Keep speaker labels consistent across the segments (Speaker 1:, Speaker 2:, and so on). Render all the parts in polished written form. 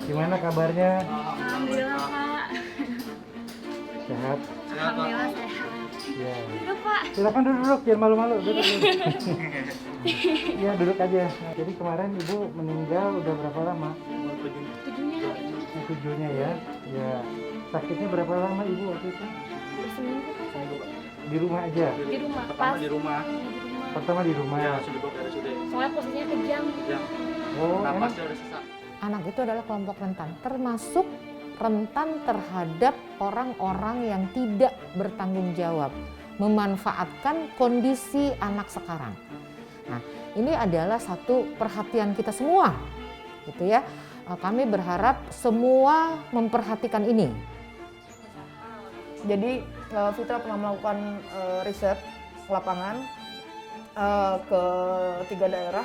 Speaker 1: Gimana kabarnya?
Speaker 2: Alhamdulillah Pak.
Speaker 1: Sehat?
Speaker 2: Alhamdulillah sehat.
Speaker 1: Ya.
Speaker 2: Duduk Pak.
Speaker 1: Silakan duduk, jangan malu-malu. Duduk. Iya, duduk aja. Nah, jadi kemarin Ibu meninggal udah berapa lama?
Speaker 2: Tujuhnya hari ini.
Speaker 1: Tujuhnya ya. Ya. Sakitnya berapa lama Ibu waktu itu?
Speaker 2: Berseminggu Pak sakitnya.
Speaker 1: Di rumah aja.
Speaker 2: Di rumah.
Speaker 3: Pertama di rumah.
Speaker 2: Di rumah.
Speaker 1: Pertama di rumah.
Speaker 3: Ya, sudah bawa ke RSUD.
Speaker 2: Soalnya posisinya kejang.
Speaker 3: Ya,
Speaker 1: Oh, enak.
Speaker 3: napasnya udah sesak.
Speaker 4: Anak itu adalah kelompok rentan, termasuk rentan terhadap orang-orang yang tidak bertanggung jawab, memanfaatkan kondisi anak sekarang. Nah, ini adalah satu perhatian kita semua, gitu ya. Kami berharap semua memperhatikan ini.
Speaker 5: Jadi Fitra pernah melakukan riset lapangan ke 3 daerah,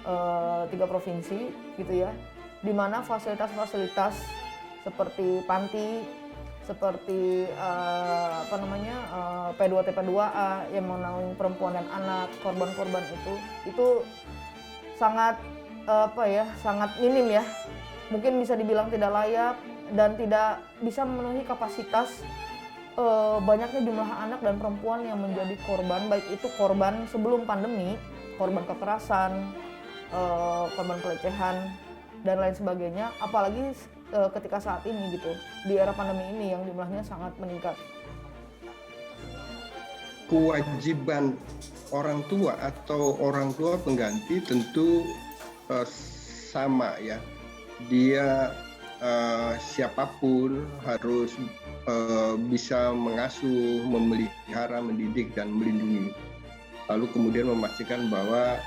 Speaker 5: 3 provinsi gitu ya, di mana fasilitas-fasilitas seperti panti, seperti P2TP 2A yang menaungi perempuan dan anak, korban-korban itu sangat sangat minim ya. Mungkin bisa dibilang tidak layak dan tidak bisa memenuhi kapasitas banyaknya jumlah anak dan perempuan yang menjadi korban, baik itu korban sebelum pandemi, korban kekerasan, korban pelecehan dan lain sebagainya, apalagi ketika saat ini gitu, di era pandemi ini yang jumlahnya sangat meningkat.
Speaker 6: Kewajiban orang tua atau orang tua pengganti tentu sama ya. Dia siapapun harus bisa mengasuh, memelihara, mendidik dan melindungi. Lalu kemudian memastikan bahwa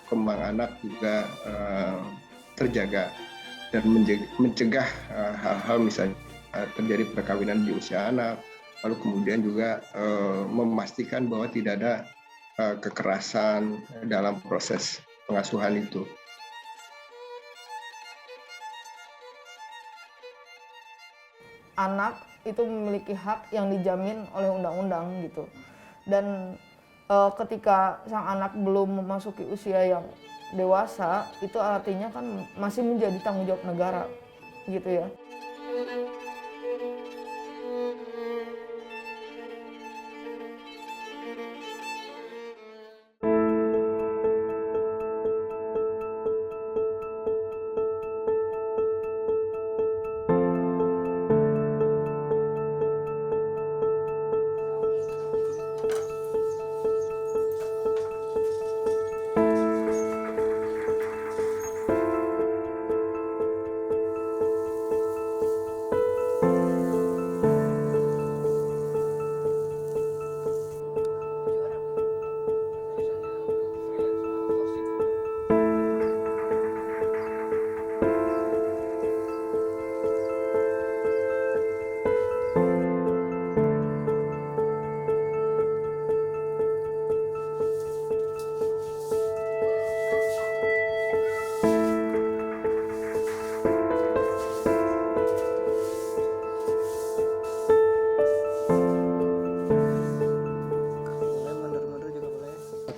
Speaker 6: kembang anak juga terjaga dan mencegah hal-hal misalnya terjadi perkawinan di usia anak. Lalu kemudian juga memastikan bahwa tidak ada kekerasan dalam proses pengasuhan itu.
Speaker 5: Anak itu memiliki hak yang dijamin oleh undang-undang gitu. Dan ketika sang anak belum memasuki usia yang dewasa, itu artinya kan masih menjadi tanggung jawab negara gitu ya.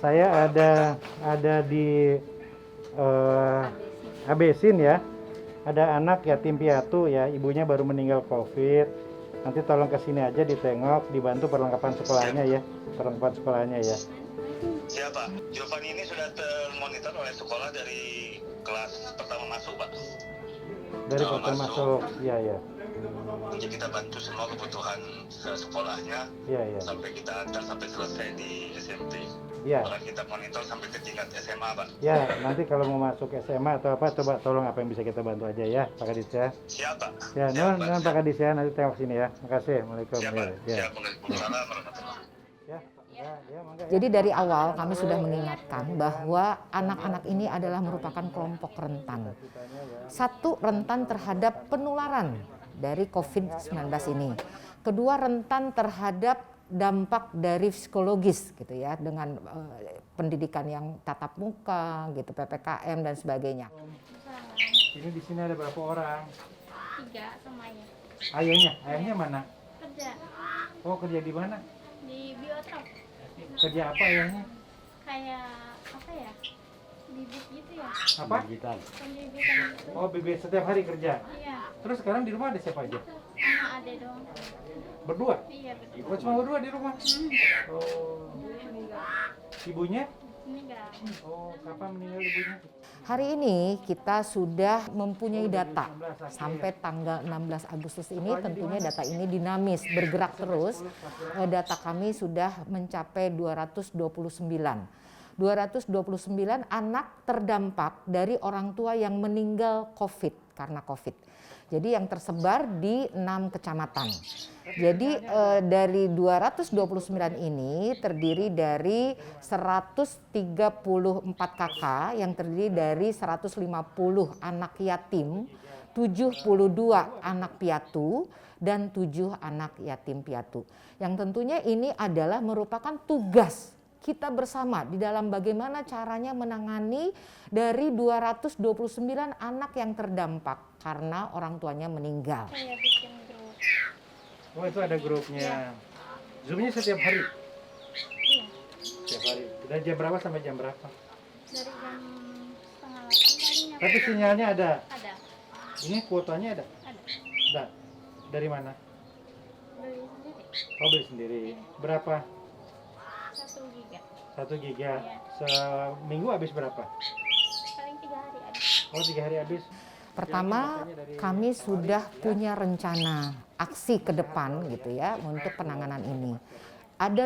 Speaker 1: Saya ada di Abesin ya. Ada anak yatim piatu ya, ibunya baru meninggal COVID. Nanti tolong ke sini aja ditengok, dibantu perlengkapan sekolahnya ya. Perlengkapan sekolahnya ya.
Speaker 7: Siapa? Giovanni ini sudah termonitor oleh sekolah dari kelas pertama masuk, Pak.
Speaker 1: Dari pertama masuk, iya ya.
Speaker 7: Jadi kita bantu semua kebutuhan sekolahnya sampai kita antar sampai selesai di SMP.
Speaker 1: Iya.
Speaker 7: Bahkan kita monitor sampai ke tingkat SMA, Pak.
Speaker 1: Ya, nanti kalau mau masuk SMA atau apa, coba tolong apa yang bisa kita bantu aja ya, Pak Kadis ya.
Speaker 7: Siap, Pak.
Speaker 1: Ya,
Speaker 7: Siap,
Speaker 1: non Pak Kadis ya, nanti tengok sini ya. Makasih, Assalamualaikum.
Speaker 7: Siap, Pak.
Speaker 1: Ya.
Speaker 7: Siap, Waalaikumsalam warahmatullahi.
Speaker 4: Jadi dari awal kami sudah mengingatkan bahwa anak-anak ini adalah merupakan kelompok rentan. Satu, rentan terhadap penularan dari COVID-19 ini. Kedua, rentan terhadap dampak dari psikologis gitu ya, dengan pendidikan yang tatap muka gitu, PPKM dan sebagainya.
Speaker 1: Ini di sini ada berapa orang?
Speaker 2: 3 sama ayah.
Speaker 1: Ayahnya mana?
Speaker 2: Kerja
Speaker 1: Oh, kerja di mana?
Speaker 2: di Biotrop.
Speaker 1: Kerja apa ayahnya?
Speaker 2: Kayak apa ya? Di bibit gitu ya.
Speaker 1: Apa?
Speaker 2: Pembibitan.
Speaker 1: Oh, bibit setiap hari kerja.
Speaker 2: Iya.
Speaker 1: Terus sekarang di rumah ada siapa aja?
Speaker 2: Sama ade dong.
Speaker 1: Berdua?
Speaker 2: Iya betul.
Speaker 1: Oh, cuma berdua di rumah? Oh. Ibunya?
Speaker 2: Meninggal.
Speaker 1: Oh, kapan meninggal ibunya?
Speaker 4: Hari ini kita sudah mempunyai data sampai tanggal 16 Agustus ini, tentunya data ini dinamis, bergerak terus. Data kami sudah mencapai 229 anak terdampak dari orang tua yang meninggal COVID, karena COVID. Jadi yang tersebar di 6 kecamatan. Jadi dari 229 ini terdiri dari 134 KK yang terdiri dari 150 anak yatim, 72 anak piatu, dan 7 anak yatim piatu. Yang tentunya ini adalah merupakan tugas kita bersama di dalam bagaimana caranya menangani dari 229 anak yang terdampak karena orang tuanya meninggal.
Speaker 2: Saya bikin grup.
Speaker 1: Oh, itu ada grupnya. Zoom-nya setiap hari?
Speaker 2: Iya.
Speaker 1: Setiap hari. Dari jam berapa sampai jam berapa?
Speaker 2: Dari jam 7:30
Speaker 1: Tapi sinyalnya ada?
Speaker 2: Ada.
Speaker 1: Ini kuotanya ada?
Speaker 2: Ada.
Speaker 1: Ada. Dari mana?
Speaker 2: Beli sendiri.
Speaker 1: Oh, beli sendiri. Berapa?
Speaker 2: 1 giga.
Speaker 1: 1 giga.
Speaker 2: Iya.
Speaker 1: Seminggu habis berapa?
Speaker 2: Paling 3 hari ada.
Speaker 1: Oh, 3 hari habis.
Speaker 4: Pertama, kami sudah punya rencana aksi ke depan gitu ya untuk penanganan ini. Ada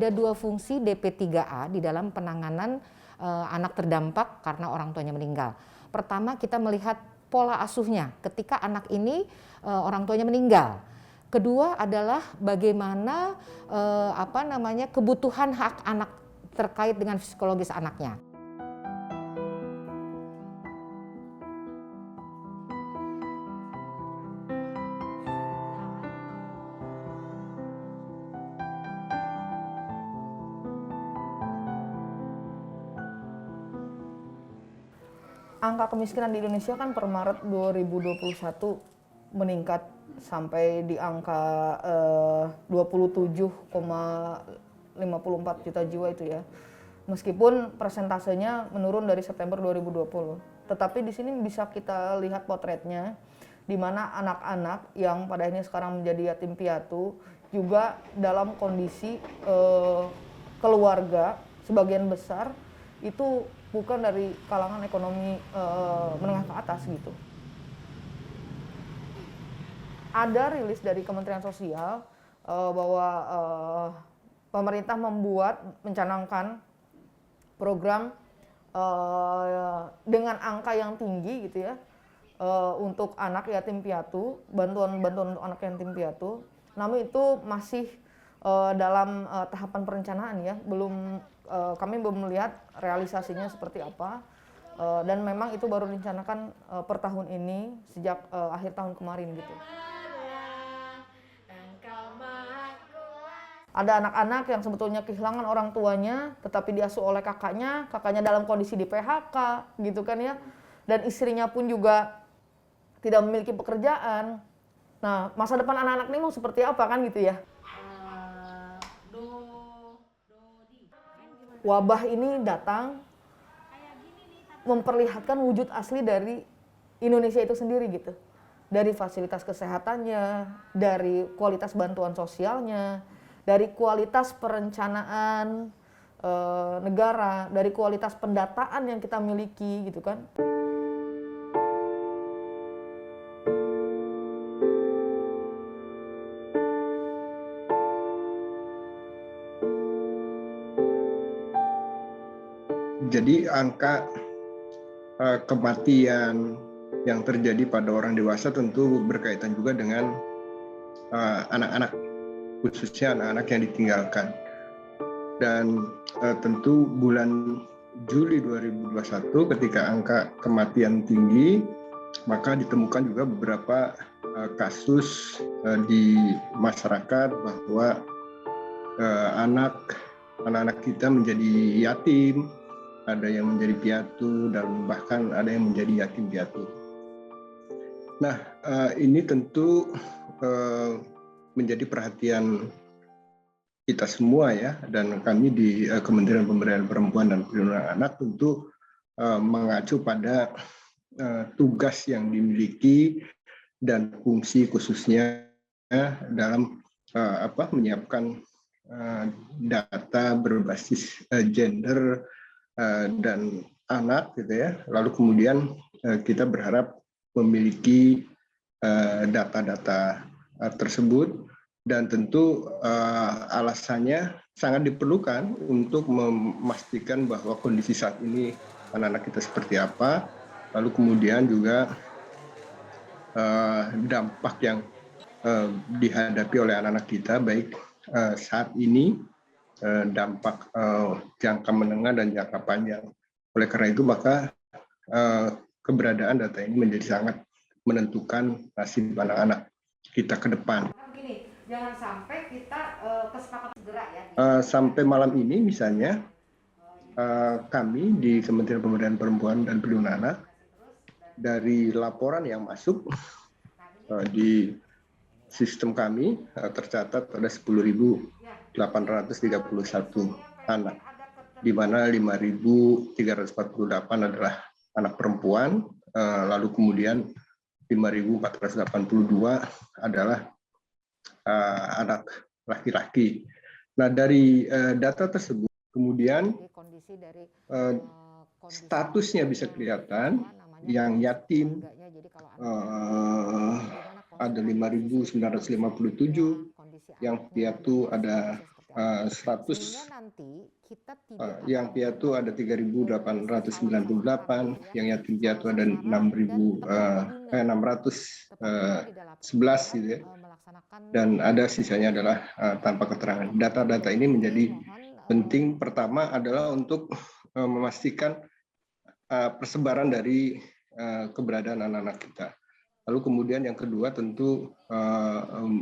Speaker 4: dua fungsi DP3A di dalam penanganan anak terdampak karena orang tuanya meninggal. Pertama, kita melihat pola asuhnya ketika anak ini orang tuanya meninggal. Kedua adalah bagaimana kebutuhan hak anak terkait dengan psikologis anaknya.
Speaker 5: Angka kemiskinan di Indonesia kan per Maret 2021 meningkat sampai di angka 27,54 juta jiwa itu ya. Meskipun persentasenya menurun dari September 2020. Tetapi di sini bisa kita lihat potretnya di mana anak-anak yang pada akhirnya sekarang menjadi yatim piatu juga dalam kondisi keluarga sebagian besar itu bukan dari kalangan ekonomi menengah ke atas gitu. Ada rilis dari Kementerian Sosial bahwa pemerintah mencanangkan program dengan angka yang tinggi gitu ya untuk anak yatim piatu, bantuan untuk anak yatim piatu. Namun itu masih dalam tahapan perencanaan ya, kami belum melihat realisasinya seperti apa, dan memang itu baru direncanakan per tahun ini sejak akhir tahun kemarin gitu. Ada anak-anak yang sebetulnya kehilangan orang tuanya tetapi diasuh oleh kakaknya dalam kondisi di PHK gitu kan ya, dan istrinya pun juga tidak memiliki pekerjaan. Nah, masa depan anak-anak ini mau seperti apa kan gitu ya. Wabah ini datang memperlihatkan wujud asli dari Indonesia itu sendiri gitu. Dari fasilitas kesehatannya, dari kualitas bantuan sosialnya, dari kualitas perencanaan negara, dari kualitas pendataan yang kita miliki gitu kan.
Speaker 6: Jadi angka kematian yang terjadi pada orang dewasa tentu berkaitan juga dengan anak-anak, khususnya anak-anak yang ditinggalkan. Dan tentu bulan Juli 2021 ketika angka kematian tinggi, maka ditemukan juga beberapa kasus di masyarakat bahwa anak-anak kita menjadi yatim, ada yang menjadi piatu, dan bahkan ada yang menjadi yatim piatu. Nah, ini tentu menjadi perhatian kita semua ya, dan kami di Kementerian Pemberdayaan Perempuan dan Perlindungan Anak tentu mengacu pada tugas yang dimiliki dan fungsi khususnya dalam menyiapkan data berbasis gender dan anak gitu ya. Lalu kemudian kita berharap memiliki data-data tersebut, dan tentu alasannya sangat diperlukan untuk memastikan bahwa kondisi saat ini anak-anak kita seperti apa, lalu kemudian juga dampak yang dihadapi oleh anak-anak kita baik saat ini, dampak jangka menengah dan jangka panjang. Oleh karena itu maka keberadaan data ini menjadi sangat menentukan nasib anak-anak kita ke depan.
Speaker 4: Begini, jangan sampai kita kesepakatan segera ya.
Speaker 6: Sampai malam ini misalnya kami di Kementerian Pemberdayaan Perempuan dan Perlindungan Anak, dari laporan yang masuk di sistem kami tercatat ada 10.831 anak, di mana 5.348 adalah anak perempuan, lalu kemudian 5.482 adalah anak laki-laki. Nah, dari data tersebut kemudian statusnya bisa kelihatan. Yang yatim ada 5.957, yang piatu ada 100, yang piatu ada 3.898, yang yatim piatu ada 611 gitu ya, dan ada sisanya adalah tanpa keterangan. Data-data ini menjadi penting. Pertama adalah untuk memastikan persebaran dari keberadaan anak-anak kita. Lalu kemudian yang kedua tentu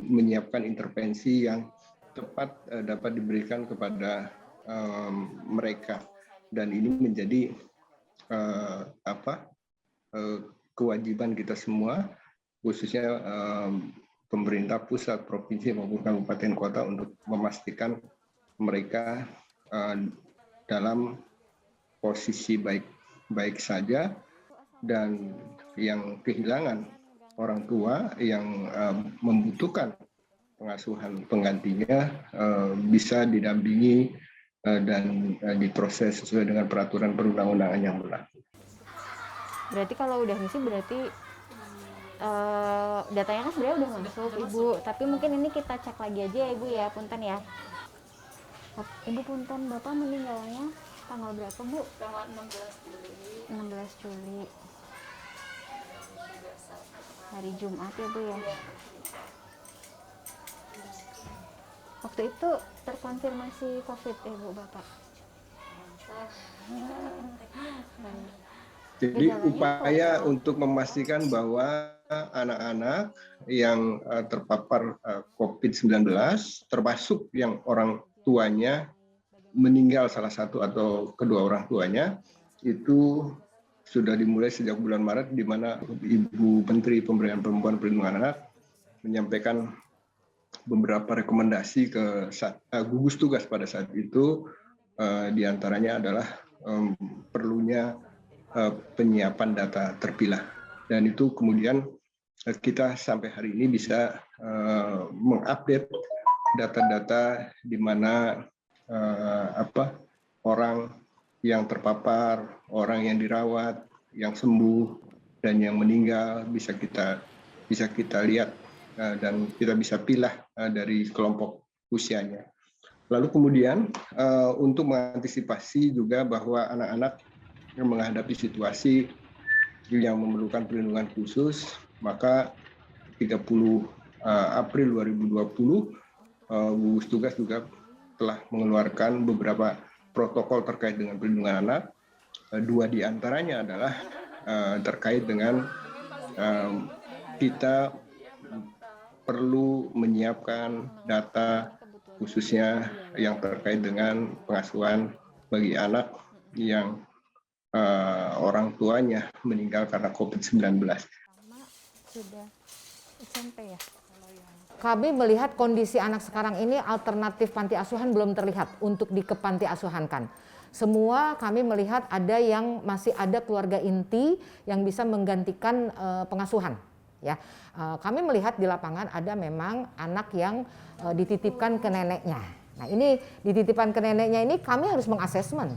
Speaker 6: menyiapkan intervensi yang tepat dapat diberikan kepada mereka, dan ini menjadi kewajiban kita semua, khususnya pemerintah pusat, provinsi maupun kabupaten kota, untuk memastikan mereka dalam posisi baik saja, dan yang kehilangan orang tua yang membutuhkan pengasuhan penggantinya bisa didampingi dan diproses sesuai dengan peraturan perundang-undangan yang berlaku.
Speaker 2: Berarti kalau udah ngisi berarti datanya kan sebenarnya udah masuk Ibu, tapi mungkin ini kita cek lagi aja ya Ibu ya, punten ya. Ibu punten, Bapak meninggalnya tanggal berapa Bu? Tanggal 16 Juli. Hari Jumat ya Bu ya. Waktu itu terkonfirmasi COVID ya Bu Bapak?
Speaker 6: Jadi upaya untuk memastikan bahwa anak-anak yang terpapar COVID-19, termasuk yang orang tuanya meninggal salah satu atau kedua orang tuanya, itu sudah dimulai sejak bulan Maret, di mana Ibu Menteri Pemberdayaan Perempuan Perlindungan Anak menyampaikan beberapa rekomendasi ke gugus tugas pada saat itu, diantaranya adalah perlunya penyiapan data terpilah, dan itu kemudian kita sampai hari ini bisa mengupdate data-data di mana orang yang terpapar, orang yang dirawat, yang sembuh, dan yang meninggal bisa kita lihat dan kita bisa pilah dari kelompok usianya. Lalu kemudian untuk mengantisipasi juga bahwa anak-anak yang menghadapi situasi yang memerlukan perlindungan khusus, maka 30 April 2020 gugus tugas juga telah mengeluarkan beberapa protokol terkait dengan perlindungan anak. Dua di antaranya adalah terkait dengan kita perlu menyiapkan data khususnya yang terkait dengan pengasuhan bagi anak yang orang tuanya meninggal karena COVID-19.
Speaker 2: Sudah SMP ya?
Speaker 4: Kami melihat kondisi anak sekarang ini alternatif panti asuhan belum terlihat untuk dikepanti asuhankan. Semua kami melihat ada yang masih ada keluarga inti yang bisa menggantikan pengasuhan. Ya, kami melihat di lapangan ada memang anak yang dititipkan ke neneknya. Nah, ini dititipkan ke neneknya ini kami harus mengasesmen.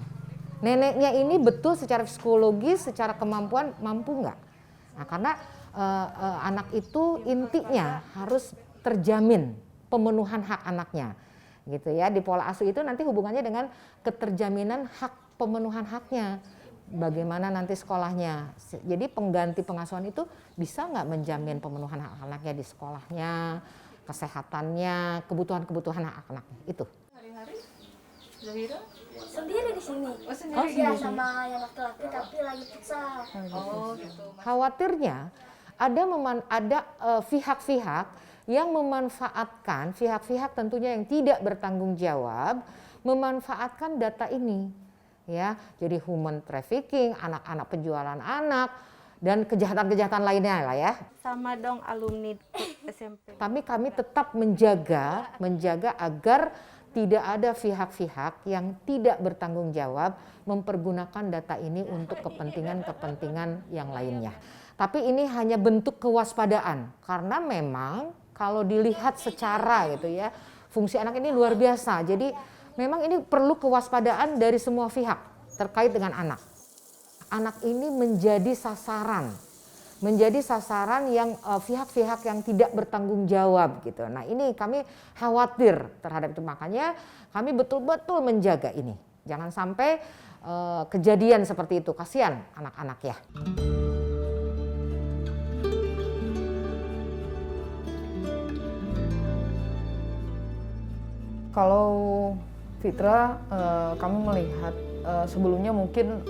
Speaker 4: Neneknya ini betul secara psikologis, secara kemampuan mampu nggak? Nah, karena anak itu intinya harus terjamin pemenuhan hak anaknya. Gitu ya, di pola asuh itu nanti hubungannya dengan keterjaminan hak pemenuhan haknya, bagaimana nanti sekolahnya. Jadi pengganti pengasuhan itu bisa nggak menjamin pemenuhan hak anaknya di sekolahnya, kesehatannya, kebutuhan hak anaknya itu.
Speaker 3: Hari-hari Zahira
Speaker 8: sendiri di sini.
Speaker 3: oh sendiri
Speaker 8: Ya sama yang laki-laki tapi lagi futsal.
Speaker 3: oh gitu.
Speaker 4: Khawatirnya ada pihak-pihak yang memanfaatkan, pihak-pihak tentunya yang tidak bertanggung jawab, memanfaatkan data ini, ya, jadi human trafficking, anak-anak penjualan anak, dan kejahatan-kejahatan lainnya lah ya.
Speaker 9: Sama dong alumni SMP.
Speaker 4: Kami tetap menjaga agar tidak ada pihak-pihak yang tidak bertanggung jawab mempergunakan data ini untuk kepentingan-kepentingan yang lainnya. Tapi ini hanya bentuk kewaspadaan, karena memang kalau dilihat secara gitu ya, fungsi anak ini luar biasa. Jadi memang ini perlu kewaspadaan dari semua pihak terkait dengan anak. Anak ini menjadi sasaran yang pihak-pihak yang tidak bertanggung jawab gitu. Nah, ini kami khawatir terhadap itu, makanya kami betul-betul menjaga ini. Jangan sampai kejadian seperti itu, kasihan anak-anak ya.
Speaker 5: Kalau Fitra, kami melihat sebelumnya mungkin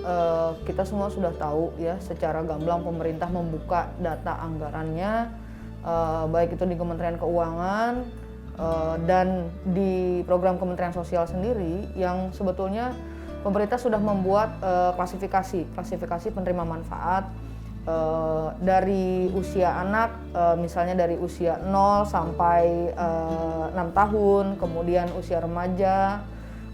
Speaker 5: kita semua sudah tahu ya, secara gamblang pemerintah membuka data anggarannya, baik itu di Kementerian Keuangan dan di program Kementerian Sosial sendiri, yang sebetulnya pemerintah sudah membuat klasifikasi penerima manfaat dari usia anak, misalnya dari usia 0 sampai 6 tahun, kemudian usia remaja,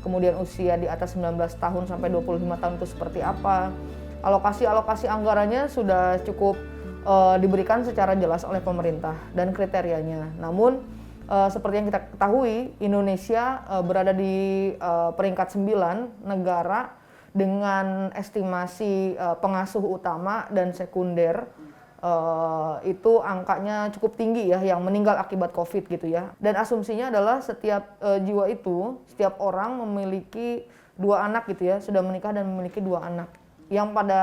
Speaker 5: kemudian usia di atas 19 tahun sampai 25 tahun itu seperti apa. Alokasi anggarannya sudah cukup diberikan secara jelas oleh pemerintah dan kriterianya. Namun seperti yang kita ketahui, Indonesia berada di peringkat 9 negara dengan estimasi pengasuh utama dan sekunder, itu angkanya cukup tinggi ya yang meninggal akibat COVID gitu ya. Dan asumsinya adalah setiap jiwa itu, setiap orang memiliki 2 anak gitu ya, sudah menikah dan memiliki 2 anak. Yang pada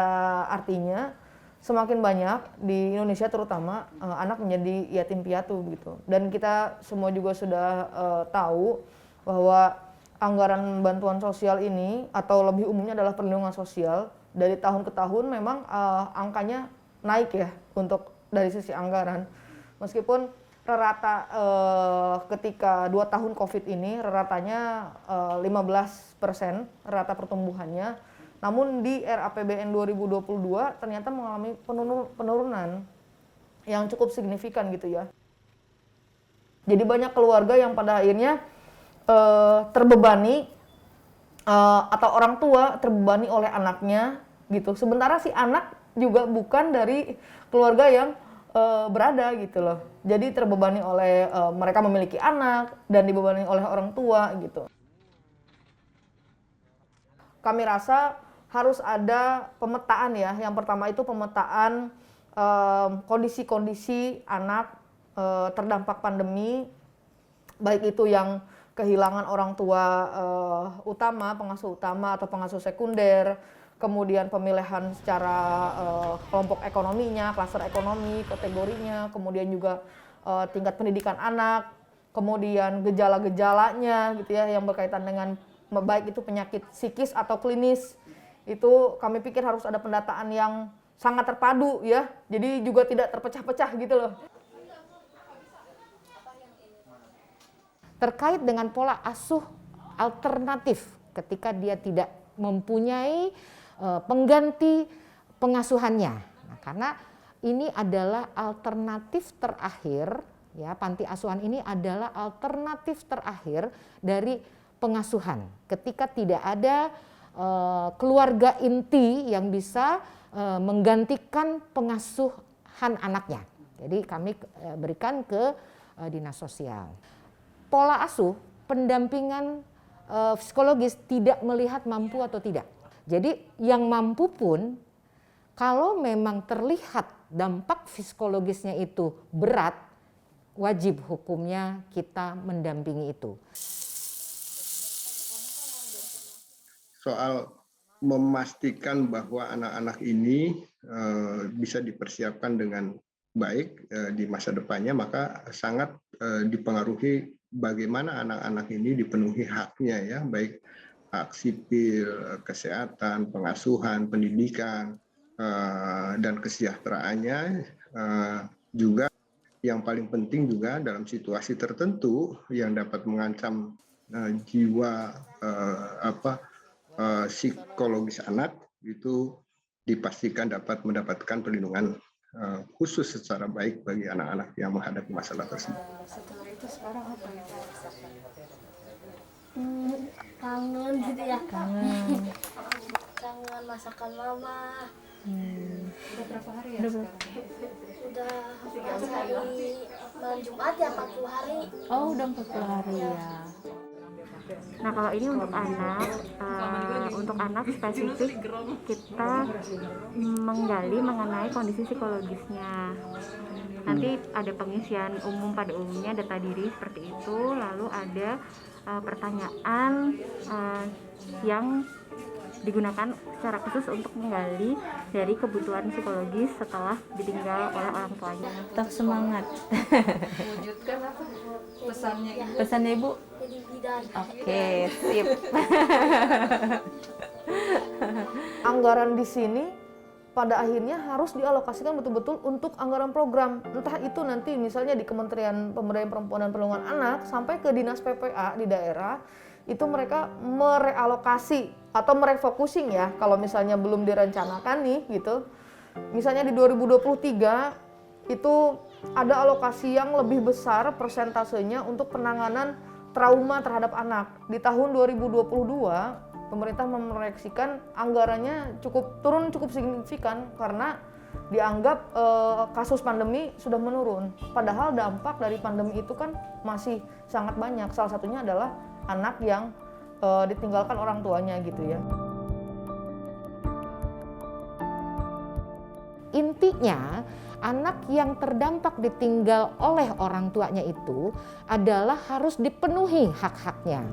Speaker 5: artinya semakin banyak di Indonesia terutama anak menjadi yatim piatu gitu. Dan kita semua juga sudah tahu bahwa anggaran bantuan sosial ini, atau lebih umumnya adalah perlindungan sosial, dari tahun ke tahun memang angkanya naik ya untuk dari sisi anggaran. Meskipun rata ketika 2 tahun COVID ini raratanya 15% rata pertumbuhannya, namun di RAPBN 2022 ternyata mengalami penurunan yang cukup signifikan gitu ya. Jadi banyak keluarga yang pada akhirnya terbebani atau orang tua terbebani oleh anaknya gitu. Sementara si anak juga bukan dari keluarga yang berada gitu loh. Jadi terbebani oleh mereka memiliki anak dan dibebani oleh orang tua gitu. Kami rasa harus ada pemetaan ya. Yang pertama itu pemetaan kondisi-kondisi anak terdampak pandemi, baik itu yang kehilangan orang tua utama, pengasuh utama atau pengasuh sekunder, kemudian pemilihan secara kelompok ekonominya, klaster ekonomi, kategorinya, kemudian juga tingkat pendidikan anak, kemudian gejala-gejalanya gitu ya yang berkaitan dengan baik itu penyakit psikis atau klinis. Itu kami pikir harus ada pendataan yang sangat terpadu ya, jadi juga tidak terpecah-pecah gitu loh.
Speaker 4: Terkait dengan pola asuh alternatif ketika dia tidak mempunyai pengganti pengasuhannya. Nah, karena ini adalah alternatif terakhir ya, panti asuhan ini adalah alternatif terakhir dari pengasuhan. Ketika tidak ada keluarga inti yang bisa menggantikan pengasuhan anaknya. Jadi kami berikan ke dinas sosial. Pola asuh, pendampingan psikologis tidak melihat mampu atau tidak. Jadi yang mampu pun kalau memang terlihat dampak psikologisnya itu berat, wajib hukumnya kita mendampingi itu.
Speaker 6: Soal memastikan bahwa anak-anak ini bisa dipersiapkan dengan baik di masa depannya, maka sangat dipengaruhi bagaimana anak-anak ini dipenuhi haknya ya, baik hak sipil, kesehatan, pengasuhan, pendidikan, dan kesejahteraannya. Juga yang paling penting juga dalam situasi tertentu yang dapat mengancam jiwa psikologis anak, itu dipastikan dapat mendapatkan perlindungan khusus secara baik bagi anak-anak yang menghadapi masalah tersebut.
Speaker 3: Setelah itu sekarang apa yang dirasakan?
Speaker 8: Kangen gitu ya.
Speaker 2: Kangen.
Speaker 8: Kangen masakan mama.
Speaker 3: Udah berapa hari ya sekarang?
Speaker 8: Udah hari malam Jumat ya 40 hari.
Speaker 9: Oh, udah 40 hari ya.
Speaker 2: Nah kalau ini untuk anak spesifik kita menggali mengenai kondisi psikologisnya. Nanti ada pengisian umum pada umumnya, data diri seperti itu, lalu ada pertanyaan yang digunakan secara khusus untuk menggali dari kebutuhan psikologis setelah ditinggal oleh orang tuanya.
Speaker 9: Tetap semangat.
Speaker 3: Wujudkan apa pesannya Ibu?
Speaker 9: Pesannya Ibu?
Speaker 8: Jadi bidan.
Speaker 9: Oke, sip.
Speaker 5: Anggaran di sini pada akhirnya harus dialokasikan betul-betul untuk anggaran program. Entah itu nanti misalnya di Kementerian Pemberdayaan Perempuan dan Perlindungan Anak sampai ke Dinas PPA di daerah, itu mereka merealokasi atau merefocusing ya, kalau misalnya belum direncanakan nih gitu. Misalnya di 2023 itu ada alokasi yang lebih besar persentasenya untuk penanganan trauma terhadap anak. Di tahun 2022 pemerintah memproyeksikan anggarannya turun cukup signifikan karena dianggap kasus pandemi sudah menurun. Padahal dampak dari pandemi itu kan masih sangat banyak. Salah satunya adalah anak yang ditinggalkan orang tuanya gitu ya.
Speaker 4: Intinya, anak yang terdampak ditinggal oleh orang tuanya itu adalah harus dipenuhi hak-haknya.